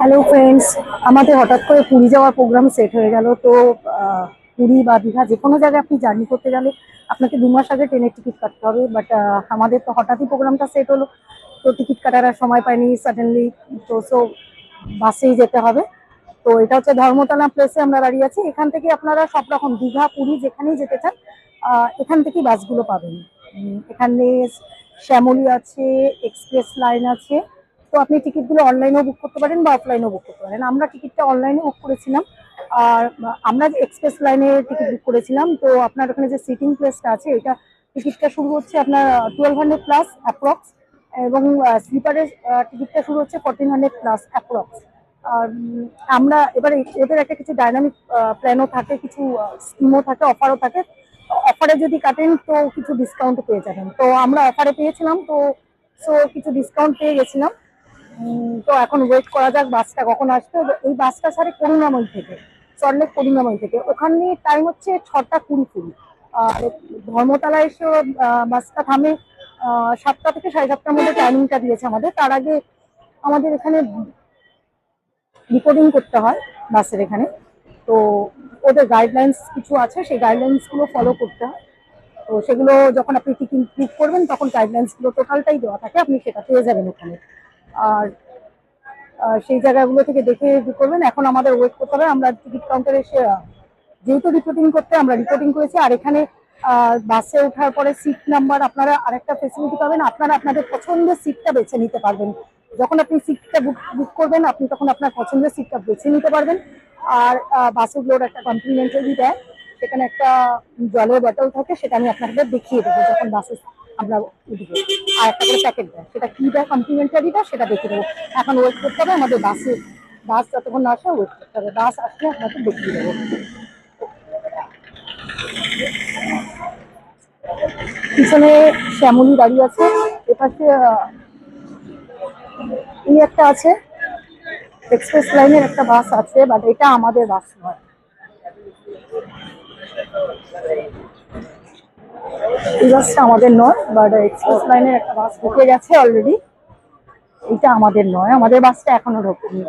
Hello friends, আমাদের হঠাৎ করে পুরী যাওয়ার প্রোগ্রাম সেট হয়ে গেল। তো পুরী বা দীঘা যে কোনো জায়গায় আপনি জার্নি করতে গেলে আপনাকে 2 মাস আগে ট্রেনের টিকিট কাটতে হবে। বাট আমাদের তো হঠাৎই প্রোগ্রামটা সেট হলো, তো টিকিট কাটার আর সময় পাইনি সাডেনলি। তো বাসেই যেতে হবে। তো এটা হচ্ছে ধর্মতলা প্লেসে আমরা দাঁড়িয়ে আছি। এখান থেকে আপনারা সব রকম দীঘা পুরী যেখানেই যেতে চান এখান থেকেই বাসগুলো পাবেন। এখানে শ্যামলী আছে, এক্সপ্রেস লাইন আছে। তো আপনি টিকিটগুলো অনলাইনেও বুক করতে পারেন বা অফলাইনেও বুক করতে পারেন। আমরা টিকিটটা অনলাইনে বুক করেছিলাম। আর আমরা এক্সপ্রেস লাইনে টিকিট বুক করেছিলাম। তো আপনার ওখানে যে সিটিং প্লেসটা আছে এটা টিকিটটা শুরু হচ্ছে আপনার 1200 প্লাস অ্যাপ্রক্স, এবং স্লিপারের টিকিটটা শুরু হচ্ছে 1400 প্লাস অ্যাপ্রক্স। আর আমরা এবারে এদের একটা কিছু ডাইনামিক প্ল্যানও থাকে, কিছু স্কিমও থাকে, অফারও থাকে। অফারে যদি কাটেন তো কিছু ডিসকাউন্ট পেয়ে যাবেন। তো আমরা অফারে পেয়েছিলাম, তো কিছু ডিসকাউন্ট পেয়ে গেছিলাম। তো এখন ওয়েট করা যাক বাসটা কখন আসবে। এই বাসটা ছাড়ে করুণাময়ী থেকে, সল্টলেক করুণাময়ী থেকে। ওখানে টাইম হচ্ছে 6টা 20 আর ধর্মতলা এসে বাসটা থামে 7টা থেকে 7:30টার মধ্যে টাইমিংটা দিয়েছে আমাদের। তার আগে আমাদের এখানে রিপোর্টিং করতে হয় বাসের এখানে। তো ওদের গাইডলাইন্স কিছু আছে, সেই গাইডলাইন্সগুলো ফলো করতে হয়। তো সেগুলো যখন আপনি টিকিট বুক করবেন তখন গাইডলাইন্সগুলো টোটালটাই দেওয়া থাকে, আপনি সেটা পেয়ে যাবেন ওখানে। আর সেই জায়গাগুলো থেকে দেখে করবেন। এখন আমাদের ওয়েট করতে হবে। আমরা টিকিট কাউন্টারে এসে যেহেতু রিপোর্টিং করতে আমরা রিপোর্টিং করেছি। আর এখানে বাসে ওঠার পরে সিট নাম্বার আপনারা আরেকটা ফেসিলিটি পাবেন, আপনারা আপনাদের পছন্দের সিটটা বেছে নিতে পারবেন। যখন আপনি সিটটা বুক করবেন আপনি তখন আপনার পছন্দের সিটটা বেছে নিতে পারবেন। আর বাসেগুলোর একটা কমপ্লিমেন্টারি দেয়, সেখানে একটা জলের বোতল থাকে, সেটা আমি আপনাদের দেখিয়ে দেবো যখন বাসে আমরা উঠবো। আর একটা করে প্যাকেট দেয়, সেটা কি দেয় কমপ্লিমেন্টারিটা সেটা দেখিয়ে দেবো। এখন ওয়েট করতে হবে আমাদের বাস যতক্ষণ না আসে ওয়েট করতে হবে। বাস আসলে আপনাকে দেখিয়ে দেবো। পিছনে শ্যামলী দাঁড়িয়ে আছে, এপাশে এই একটা আছে, এক্সপ্রেস লাইনের একটা বাস আছে, বাট এটা আমাদের বাস নয়। এই বাসটা আমাদের নয়, বাট এক্সপ্রেস লাইনের একটা বাস ঢুকে গেছে অলরেডি। এটা আমাদের নয়, আমাদের বাসটা এখনো ঢোকেনি।